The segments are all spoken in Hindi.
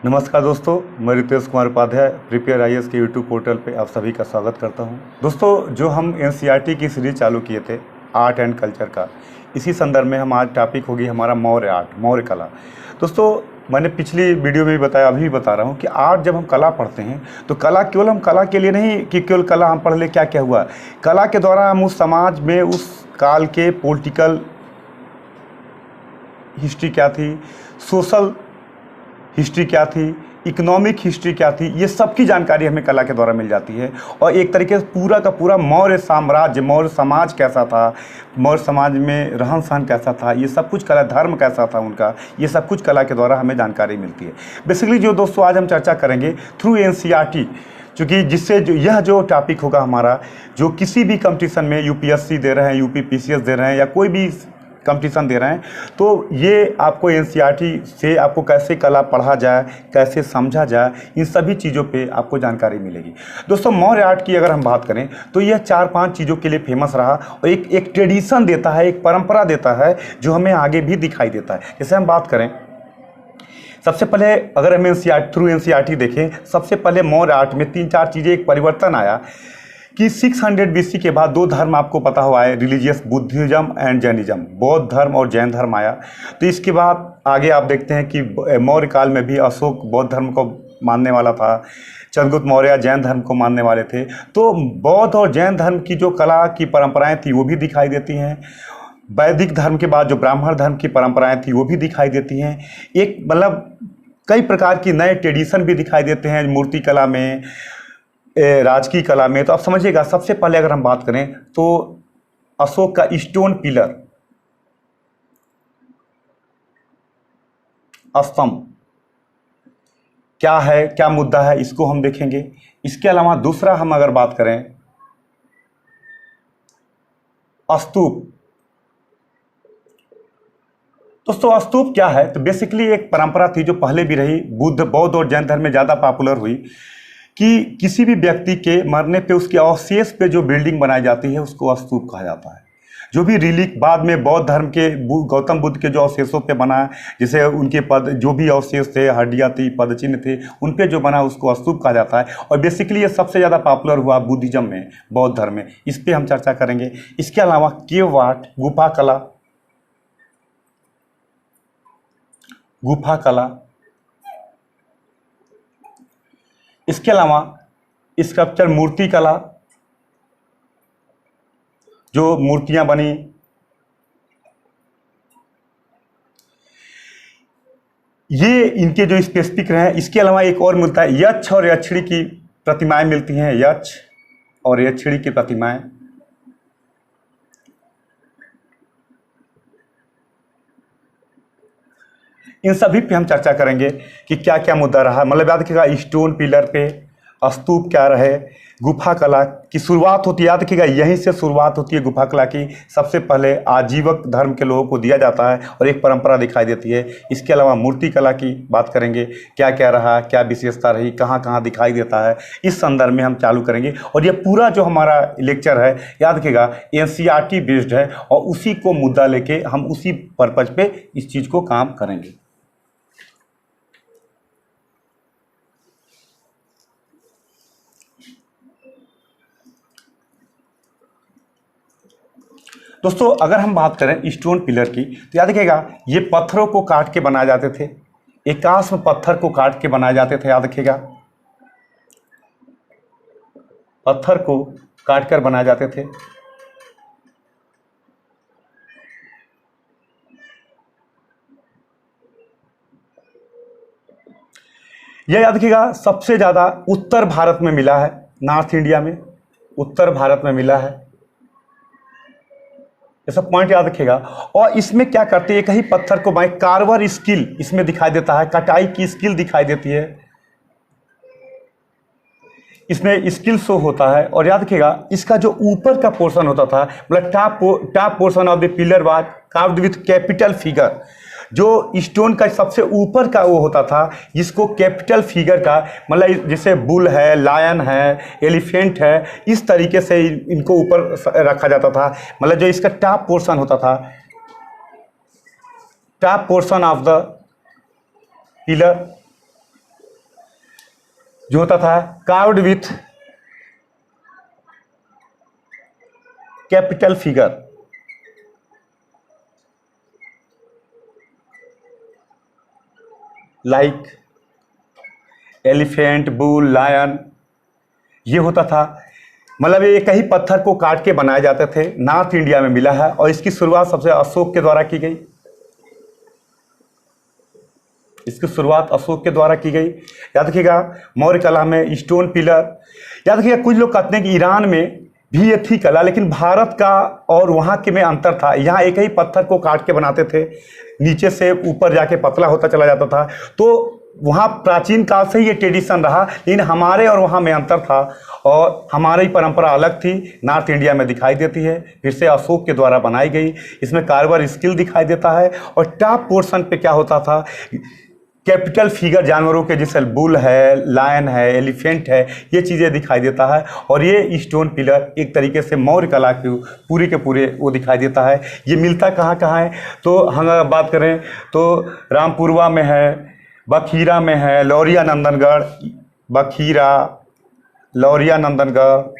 नमस्कार दोस्तों, मैं रितेश कुमार उपाध्याय प्रिपेयर आईएएस के यूट्यूब पोर्टल पे आप सभी का स्वागत करता हूं। दोस्तों, जो हम एनसीईआरटी की सीरीज चालू किए थे आर्ट एंड कल्चर का, इसी संदर्भ में हम आज टॉपिक होगी हमारा मौर्य आर्ट, मौर्य कला। दोस्तों, मैंने पिछली वीडियो में भी बताया, अभी भी बता रहा हूँ कि आर्ट जब हम कला पढ़ते हैं तो कला केवल हम कला के लिए नहीं कि केवल कला हम पढ़ ले क्या क्या हुआ। कला के द्वारा हम उस समाज में उस काल के पॉलिटिकल हिस्ट्री क्या थी, सोशल हिस्ट्री क्या थी, इकोनॉमिक हिस्ट्री क्या थी, ये सब की जानकारी हमें कला के द्वारा मिल जाती है। और एक तरीके से पूरा का पूरा मौर्य साम्राज्य, मौर्य समाज कैसा था, मौर्य समाज में रहन सहन कैसा था, ये सब कुछ कला, धर्म कैसा था उनका, ये सब कुछ कला के द्वारा हमें जानकारी मिलती है। बेसिकली जो दोस्तों आज हम चर्चा करेंगे थ्रू एनसीईआरटी, क्योंकि जिससे जो यह जो टॉपिक होगा हमारा, जो किसी भी कंपटीशन में यूपीएससी दे रहे हैं, यूपी पीसीएस दे रहे हैं या कोई भी कंपटीशन दे रहे हैं, तो ये आपको एनसीईआरटी से आपको कैसे कला पढ़ा जाए, कैसे समझा जाए, इन सभी चीज़ों पे आपको जानकारी मिलेगी। दोस्तों, मौर्य आर्ट की अगर हम बात करें तो यह 4-5 चीज़ों के लिए फेमस रहा और एक ट्रेडिशन देता है, एक परंपरा देता है जो हमें आगे भी दिखाई देता है। जैसे हम बात करें, सबसे पहले अगर हम थ्रू एनसीईआरटी देखें, सबसे पहले मौर्य आर्ट में 3-4 चीज़ें, एक परिवर्तन आया कि 600 बीसी के बाद 2 धर्म आपको पता हुआ है, रिलीजियस बुद्धिज्म एंड जैनिज्म, बौद्ध धर्म और जैन धर्म आया। तो इसके बाद आगे आप देखते हैं कि मौर्य काल में भी अशोक बौद्ध धर्म को मानने वाला था, चंद्रगुप्त मौर्य जैन धर्म को मानने वाले थे। तो बौद्ध और जैन धर्म की जो कला की परंपराएं थी वो भी दिखाई देती हैं। वैदिक धर्म के बाद जो ब्राह्मण धर्म की परंपराएं थी वो भी दिखाई देती हैं। एक मतलब कई प्रकार की नए ट्रेडिशन भी दिखाई देते हैं मूर्ति कला में, राजकीय कला में। तो आप समझिएगा, सबसे पहले अगर हम बात करें तो अशोक का स्टोन पिलर, स्तंभ क्या है, क्या मुद्दा है, इसको हम देखेंगे। इसके अलावा दूसरा हम अगर बात करें स्तूप। दोस्तों, स्तूप क्या है? तो बेसिकली एक परंपरा थी जो पहले भी रही, बुद्ध, बौद्ध और जैन धर्म में ज़्यादा पॉपुलर हुई, कि किसी भी व्यक्ति के मरने पे उसके अवशेष पे जो बिल्डिंग बनाई जाती है उसको स्तूप कहा जाता है। जो भी रिलीक बाद में बौद्ध धर्म के गौतम बुद्ध के जो अवशेषों पे बना, जैसे उनके पद, जो भी अवशेष थे, हड्डियाँ थी, पदचिन्ह थे, उन पे जो बना उसको स्तूप कहा जाता है। और बेसिकली ये सबसे ज़्यादा पॉपुलर हुआ बुद्धिज्म में, बौद्ध धर्म में। इस पर हम चर्चा करेंगे। इसके अलावा केव आर्ट, गुफा कला, गुफा कला। इसके अलावा स्कल्पचर, मूर्ति कला, जो मूर्तियां बनी, ये इनके जो स्पेसिफिक रहे। इसके अलावा एक और मिलता है, यक्ष और यक्षिणी की प्रतिमाएं मिलती हैं, यक्ष और यक्षिणी की प्रतिमाएं। इन सभी पे हम चर्चा करेंगे कि क्या क्या मुद्दा रहा। मतलब याद रखिएगा, स्टोन पिलर पे स्तूप क्या रहे, गुफा कला की शुरुआत होती है, याद रखिएगा यहीं से शुरुआत होती है गुफा कला की। सबसे पहले आजीवक धर्म के लोगों को दिया जाता है और एक परंपरा दिखाई देती है। इसके अलावा मूर्ति कला की बात करेंगे, क्या क्या रहा, क्या विशेषता रही, कहाँ कहाँ दिखाई देता है, इस संदर्भ में हम चालू करेंगे। और ये पूरा जो हमारा लेक्चर है, याद रखिएगा एनसीईआरटी बेस्ड है और उसी को मुद्दा लेके हम उसी पर्पज पे इस चीज़ को काम करेंगे। दोस्तों, अगर हम बात करें स्टोन पिलर की, तो याद रखिएगा ये पत्थरों को काट के बनाए जाते थे, एकाश्म पत्थर को काट के बनाए जाते थे। याद रखिएगा, पत्थर को काट कर बनाए जाते थे। यह याद रखिएगा सबसे ज़्यादा उत्तर भारत में मिला है, नॉर्थ इंडिया में, उत्तर भारत में मिला है। ये सब पॉइंट याद रखिएगा। और इसमें क्या करते हैं, एक ही पत्थर को कार्वर स्किल इसमें दिखाई देता है, कटाई की स्किल दिखाई देती है, इसमें स्किल शो होता है। और याद रखिएगा इसका जो ऊपर का पोर्शन होता था, मतलब top portion of the pillar was carved with capital figure. जो स्टोन का सबसे ऊपर का वो होता था, जिसको कैपिटल फिगर का, मतलब जैसे बुल है, लायन है, एलिफेंट है, इस तरीके से इनको ऊपर रखा जाता था। मतलब जो इसका टॉप पोर्शन होता था, top portion of the pillar, जो होता था carved with capital figure, like elephant, bull, lion, ये होता था। मतलब ये एक ही पत्थर को काट के बनाए जाते थे, नॉर्थ इंडिया में मिला है और इसकी शुरुआत सबसे अशोक के द्वारा की गई। इसकी शुरुआत अशोक के द्वारा की गई। याद रखिएगा मौर्य कला में स्टोन पिलर, याद रखिएगा कुछ लोग कहते हैं कि ईरान में भी ये थी कला, लेकिन भारत का और वहाँ के में अंतर था। यहाँ एक ही पत्थर को काट के बनाते थे, नीचे से ऊपर जाके पतला होता चला जाता था। तो वहाँ प्राचीन काल से ही ये ट्रेडिशन रहा, लेकिन हमारे और वहाँ में अंतर था और हमारी परंपरा अलग थी, नॉर्थ इंडिया में दिखाई देती है, फिर से अशोक के द्वारा बनाई गई। इसमें कार्वर स्किल दिखाई देता है और टॉप पोर्शन पे क्या होता था, कैपिटल फिगर जानवरों के, जैसे बुल है, लायन है, एलिफेंट है, ये चीज़ें दिखाई देता है। और ये स्टोन पिलर एक तरीके से मौर्य कला के पूरे के पूरे वो दिखाई देता है। ये मिलता कहाँ कहाँ है, तो हम अगर बात करें तो रामपुरवा में है, बखीरा में है, लौरिया नंदनगढ़, बखीरा, लौरिया नंदनगढ़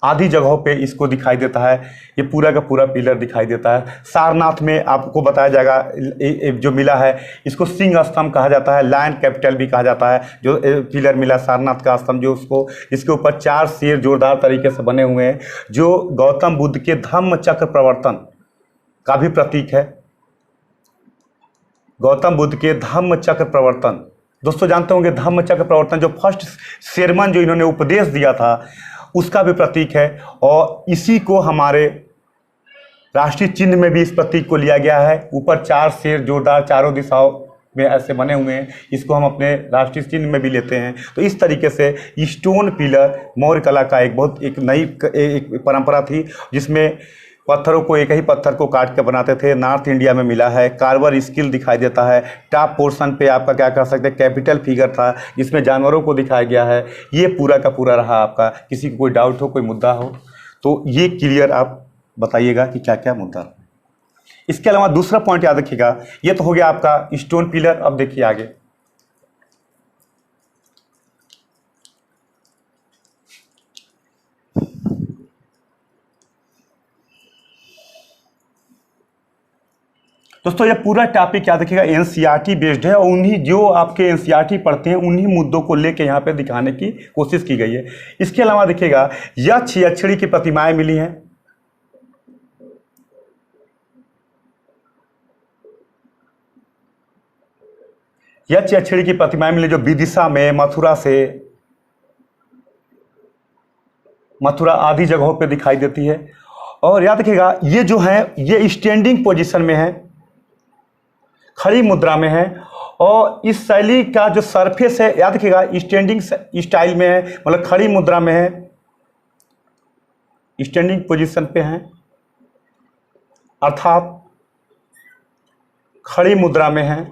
आदि जगहों पे इसको दिखाई देता है। ये पूरा का पूरा पिलर दिखाई देता है। सारनाथ में आपको बताया जाएगा जो मिला है, इसको सिंह स्तंभ कहा जाता है, लायन कैपिटल भी कहा जाता है। जो पिलर मिला सारनाथ का स्तंभ, जो उसको इसके ऊपर 4 शेर जोरदार तरीके से बने हुए हैं, जो गौतम बुद्ध के धम्म चक्र प्रवर्तन का भी प्रतीक है। गौतम बुद्ध के धम्म चक्र प्रवर्तन, दोस्तों जानते होंगे धम्म चक्र प्रवर्तन, जो फर्स्ट शेरमन जो इन्होंने उपदेश दिया था उसका भी प्रतीक है। और इसी को हमारे राष्ट्रीय चिन्ह में भी इस प्रतीक को लिया गया है। ऊपर 4 शेर जोरदार चारों दिशाओं में ऐसे बने हुए हैं, इसको हम अपने राष्ट्रीय चिन्ह में भी लेते हैं। तो इस तरीके से स्टोन पिलर मौर्य कला का एक नई परंपरा थी, जिसमें पत्थरों को एक ही पत्थर को काट के बनाते थे। नॉर्थ इंडिया में मिला है, कार्वर स्किल दिखाई देता है। टॉप पोर्शन पे आपका क्या कर सकते हैं, कैपिटल फिगर था जिसमें जानवरों को दिखाया गया है। ये पूरा का पूरा रहा आपका। किसी को कोई डाउट हो, कोई मुद्दा हो तो ये क्लियर आप बताइएगा कि क्या क्या मुद्दा है। इसके अलावा दूसरा पॉइंट याद रखिएगा, ये तो हो गया आपका स्टोन पिलर। अब देखिए आगे, दोस्तों ये पूरा टॉपिक याद रखिएगा एनसीईआरटी बेस्ड है और उन्हीं जो आपके एनसीईआरटी पढ़ते हैं उन्हीं मुद्दों को लेके यहाँ पे दिखाने की कोशिश की गई है। इसके अलावा देखिएगा यक्ष यक्षिणी की प्रतिमाएं मिली हैं। यक्ष यक्षिणी की प्रतिमाएं मिली जो विदिशा में, मथुरा आदि जगहों पे दिखाई देती है। और याद रखिएगा ये जो है ये स्टैंडिंग पोजीशन में है, खड़ी मुद्रा में है। और इस शैली का जो सरफेस है याद रखिएगा स्टैंडिंग स्टाइल में है, मतलब खड़ी मुद्रा में है, स्टैंडिंग पोजीशन पे है, अर्थात खड़ी मुद्रा में है।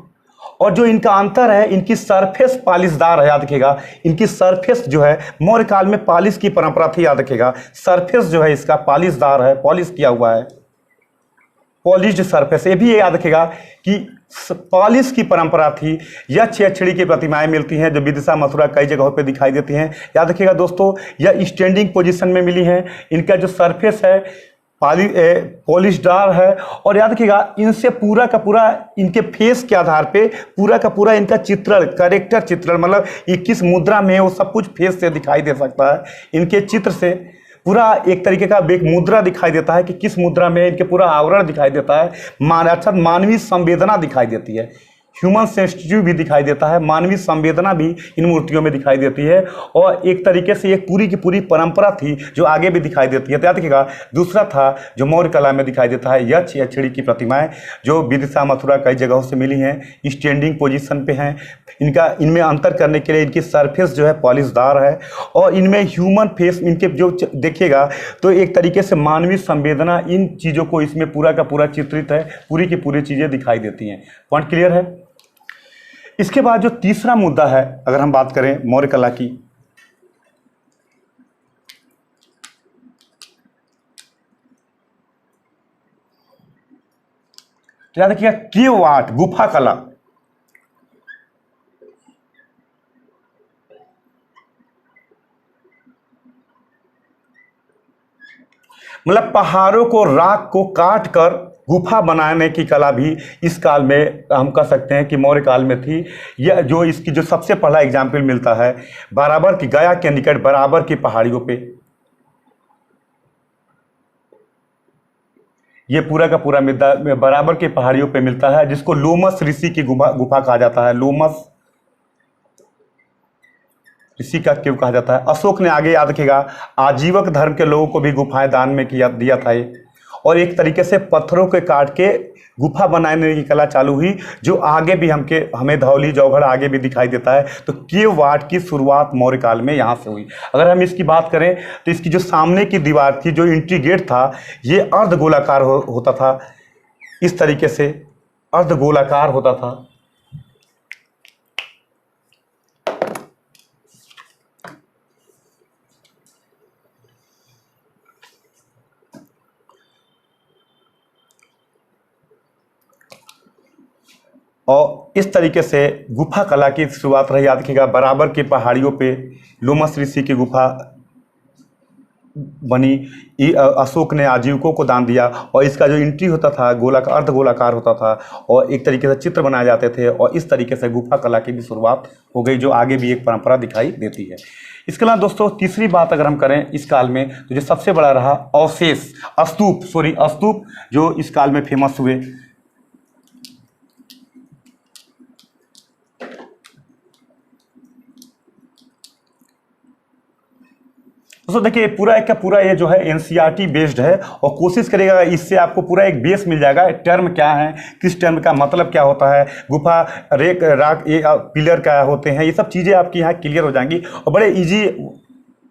और जो इनका अंतर है, इनकी सरफेस पॉलिशदार है। याद रखिएगा इनकी सरफेस जो है, मौर्य काल में पॉलिश की परंपरा थी, याद रखिएगा सरफेस जो है इसका पॉलिशदार है, पॉलिश किया हुआ है, पॉलिश्ड सरफेस। ये भी याद रखिएगा कि पॉलिश की परंपरा थी। यक्ष यक्षिणी की प्रतिमाएं मिलती हैं जो विदिशा, मथुरा कई जगहों पे दिखाई देती हैं। याद रखिएगा दोस्तों यह स्टैंडिंग पोजीशन में मिली हैं। इनका जो सरफेस है पॉलिशदार है। और याद रखिएगा इनसे पूरा का पूरा इनके फेस के आधार पे पूरा का पूरा इनका चित्रण, कैरेक्टर चित्रण, मतलब ये किस मुद्रा में है वो सब कुछ फेस से दिखाई दे सकता है। इनके चित्र से पूरा एक तरीके का एक मुद्रा दिखाई देता है कि किस मुद्रा में, इनके पूरा आवरण दिखाई देता है। अर्थात मानवीय संवेदना दिखाई देती है, ह्यूमन सेंसिटिव भी दिखाई देता है, मानवीय संवेदना भी इन मूर्तियों में दिखाई देती है। और एक तरीके से एक पूरी की पूरी परंपरा थी जो आगे भी दिखाई देती है। तो याद रखिएगा दूसरा था जो मौर्य कला में दिखाई देता है यक्ष यक्षिणी की प्रतिमाएं जो विदिशा, मथुरा कई जगहों से मिली हैं, स्टैंडिंग पोजीशन पे हैं। इनमें अंतर करने के लिए इनकी सरफेस जो है पॉलिशदार है और इनमें ह्यूमन फेस, इनके जो देखिएगा तो एक तरीके से मानवीय संवेदना, इन चीज़ों को इसमें पूरा का पूरा चित्रित है, पूरी की पूरी चीज़ें दिखाई देती हैं। पॉइंट क्लियर है। इसके बाद जो तीसरा मुद्दा है, अगर हम बात करें मौर्य कला की, याद रखिएगा केव आर्ट, गुफा कला। मतलब पहाड़ों को, राख को काट कर गुफा बनाने की कला भी इस काल में हम कह सकते हैं कि मौर्य काल में थी। यह जो इसकी जो सबसे पहला एग्जाम्पल मिलता है बराबर की, गया के निकट बराबर की पहाड़ियों पे, ये पूरा का पूरा मिलता बराबर की पहाड़ियों पे मिलता है, जिसको लोमस ऋषि की गुफा गुफा कहा जाता है। लोमस ऋषि का क्यों कहा जाता है? अशोक ने आगे याद रखेगा आजीवक धर्म के लोगों को भी गुफाएं दान में किया दिया था ये, और एक तरीके से पत्थरों के काट के गुफा बनाने की कला चालू हुई, जो आगे भी हमें धौली जौहड़ आगे भी दिखाई देता है। तो केव वाट की शुरुआत मौर्य काल में यहाँ से हुई। अगर हम इसकी बात करें तो इसकी जो सामने की दीवार थी, जो एंट्री गेट था, ये अर्ध गोलाकार होता था, इस तरीके से अर्ध गोलाकार होता था। और इस तरीके से गुफा कला की शुरुआत रही। याद रखिएगा बराबर की पहाड़ियों पे लोमस ऋषि की गुफा बनी, अशोक ने आजीविकों को दान दिया, और इसका जो एंट्री होता था गोलाकार, अर्ध गोलाकार होता था, और एक तरीके से चित्र बनाए जाते थे, और इस तरीके से गुफा कला की भी शुरुआत हो गई, जो आगे भी एक परंपरा दिखाई देती है। इसके अलावा दोस्तों तीसरी बात अगर हम करें इस काल में, तो जो सबसे बड़ा रहा अवशेष, स्तूप जो इस काल में फेमस हुए। दोस्तों देखिए पूरा एक का पूरा ये जो है एनसीईआरटी बेस्ड है, और कोशिश करेगा इससे आपको पूरा एक बेस मिल जाएगा, टर्म क्या है, किस टर्म का मतलब क्या होता है, गुफा, रेक, राक, ये पिलर क्या होते हैं, ये सब चीज़ें आपकी यहाँ क्लियर हो जाएंगी, और बड़े इजी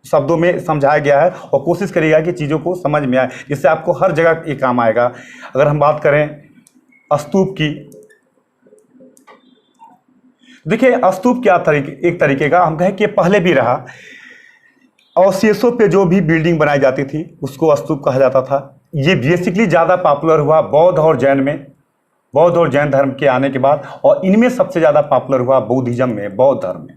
शब्दों में समझाया गया है, और कोशिश करिएगा कि चीज़ों को समझ में आए, इससे आपको हर जगह ये काम आएगा। अगर हम बात करें स्तूप की, देखिए स्तूप क्या एक तरीके का हम कहें कि पहले भी रहा, अवशेषों पे जो भी बिल्डिंग बनाई जाती थी उसको स्तूप कहा जाता था। ये बेसिकली ज़्यादा पॉपुलर हुआ बौद्ध और जैन में, बौद्ध और जैन धर्म के आने के बाद, और इनमें सबसे ज़्यादा पॉपुलर हुआ बुद्धिज्म में, बौद्ध धर्म में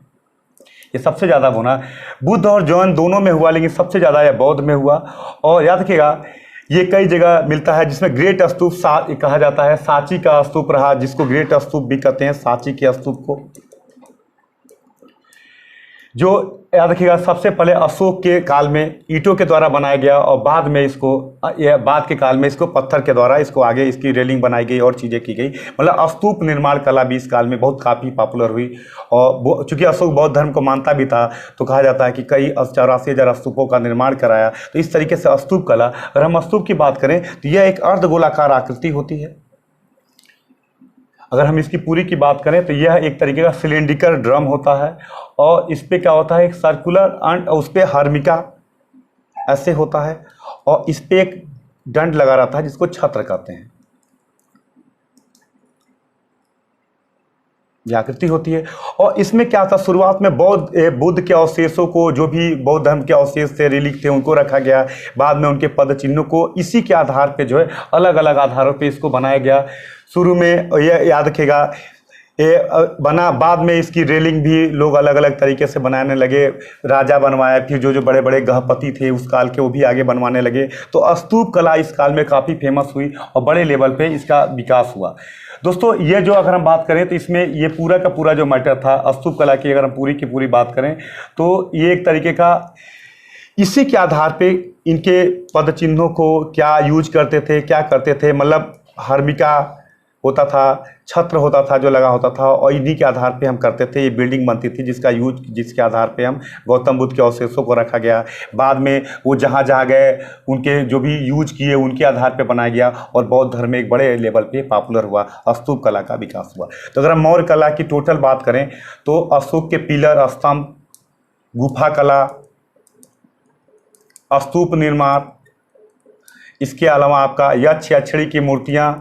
ये सबसे ज़्यादा होना, बुद्ध और जैन दोनों में हुआ, लेकिन सबसे ज़्यादा यह बौद्ध में हुआ। और याद रखिएगा ये कई जगह मिलता है, जिसमें ग्रेट स्तूप कहा जाता है, सांची का स्तूप रहा, जिसको ग्रेट स्तूप भी कहते हैं, सांची के स्तूप को, जो याद रखिएगा सबसे पहले अशोक के काल में ईंटों के द्वारा बनाया गया, और बाद में इसको बाद के काल में इसको पत्थर के द्वारा इसको आगे इसकी रेलिंग बनाई गई और चीज़ें की गई। मतलब स्तूप निर्माण कला भी इस काल में बहुत काफ़ी पॉपुलर हुई, और चूंकि अशोक बौद्ध धर्म को मानता भी था, तो कहा जाता है कि कई 84,000 स्तूपों का निर्माण कराया। तो इस तरीके से स्तूप कला, अगर हम स्तूप की बात करें तो यह एक अर्धगोलाकार आकृति होती है। अगर हम इसकी पूरी की बात करें तो यह एक तरीके का सिलेंड्रिकल ड्रम होता है, और इस पे क्या होता है एक सर्कुलर अंड, उस पर हर्मिका ऐसे होता है, और इस पे एक दंड लगा रहता है जिसको छत्र कहते हैं, यह आकृति होती है। और इसमें क्या था, शुरुआत में बुद्ध के अवशेषों को, जो भी बौद्ध धर्म के अवशेष थे, रिलिक थे, उनको रखा गया, बाद में उनके पद चिन्हों को इसी के आधार पे जो है अलग अलग आधारों पे इसको बनाया गया। शुरू में यह याद रखेगा ये बना, बाद में इसकी रेलिंग भी लोग अलग अलग तरीके से बनाने लगे, राजा बनवाया, फिर जो बड़े बड़े गृहपति थे उस काल के वो भी आगे बनवाने लगे। तो स्तूप कला इस काल में काफ़ी फेमस हुई और बड़े लेवल पे इसका विकास हुआ। दोस्तों ये जो अगर हम बात करें तो इसमें ये पूरा का पूरा जो मैटर था स्तूप कला की, अगर हम पूरी की पूरी बात करें तो ये एक तरीके का इसी के आधार पे इनके पद चिन्हों को क्या यूज करते थे, क्या करते थे, मतलब हर्मिका होता था, छत्र होता था जो लगा होता था, और इन्हीं के आधार पे हम करते थे। ये बिल्डिंग बनती थी जिसके आधार पे हम गौतम बुद्ध के अवशेषों को रखा गया। बाद में वो जहाँ जहाँ गए उनके जो भी यूज किए उनके आधार पे बनाया गया, और बौद्ध धर्म में एक बड़े लेवल पे पॉपुलर हुआ, स्तूप कला का विकास हुआ। तो अगर हम मौर्य कला की टोटल बात करें तो अशोक के पिलर, स्तंभ, गुफा कला, स्तूप निर्माण, इसके अलावा आपका यक्ष यक्षिणी की मूर्तियाँ,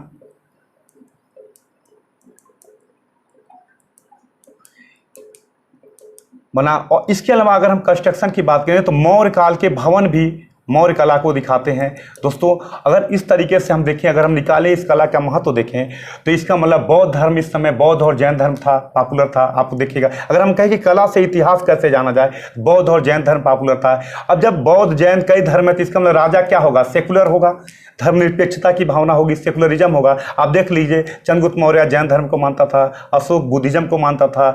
बना, और इसके अलावा अगर हम कंस्ट्रक्शन की बात करें तो मौर्य काल के भवन भी मौर्य कला को दिखाते हैं। दोस्तों अगर इस तरीके से हम देखें, अगर हम निकालें इस कला का महत्व देखें, तो इसका मतलब बौद्ध धर्म इस समय बौद्ध और जैन धर्म था, पॉपुलर था। आप देखिएगा, अगर हम कहें कि कला से इतिहास कैसे जाना जाए, बौद्ध और जैन धर्म पॉपुलर था। अब जब बौद्ध जैन कई धर्म है तो इसका मतलब राजा क्या होगा, सेकुलर होगा, धर्मनिरपेक्षता की भावना होगी, सेकुलरिज्म होगा। आप देख लीजिए, चंद्रगुप्त मौर्य जैन धर्म को मानता था, अशोक बुद्धिज्म को मानता था,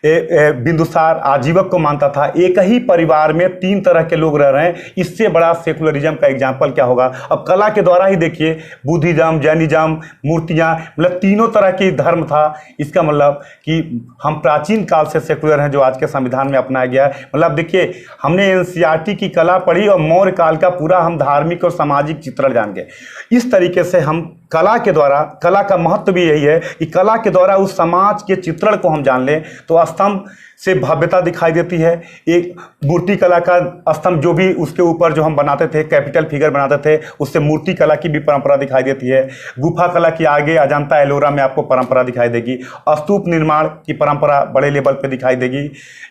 बिंदुसार आजीवक को मानता था। एक ही परिवार में 3 तरह के लोग रह रहे हैं, इससे बड़ा सेकुलरिज्म का एग्जाम्पल क्या होगा। अब कला के द्वारा ही देखिए, बुद्धिज्म, जैनिज्म, मूर्तियाँ, मतलब तीनों तरह की धर्म था। इसका मतलब कि हम प्राचीन काल से सेकुलर हैं, जो आज के संविधान में अपनाया गया है। मतलब देखिए, हमने एनसीईआरटी की कला पढ़ी और मौर्य काल का पूरा हम धार्मिक और सामाजिक चित्रण जान गए। इस तरीके से हम कला के द्वारा, कला का महत्व भी यही है कि कला के द्वारा उस समाज के चित्रण को हम जान लें, तो स्तंभ से भव्यता दिखाई देती है। एक मूर्ति कला का स्तंभ, जो भी उसके ऊपर जो हम बनाते थे, कैपिटल फिगर बनाते थे, उससे मूर्ति कला की भी परंपरा दिखाई देती है। गुफा कला की आगे अजंता एलोरा में आपको परंपरा दिखाई देगी। स्तूप निर्माण की परंपरा बड़े लेवल पे दिखाई देगी।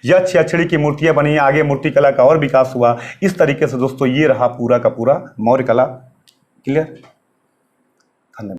यक्ष यक्षिणी की मूर्तियाँ बनी, आगे मूर्ति कला का और विकास हुआ। इस तरीके से दोस्तों ये रहा पूरा का पूरा मौर्य कला। क्लियर।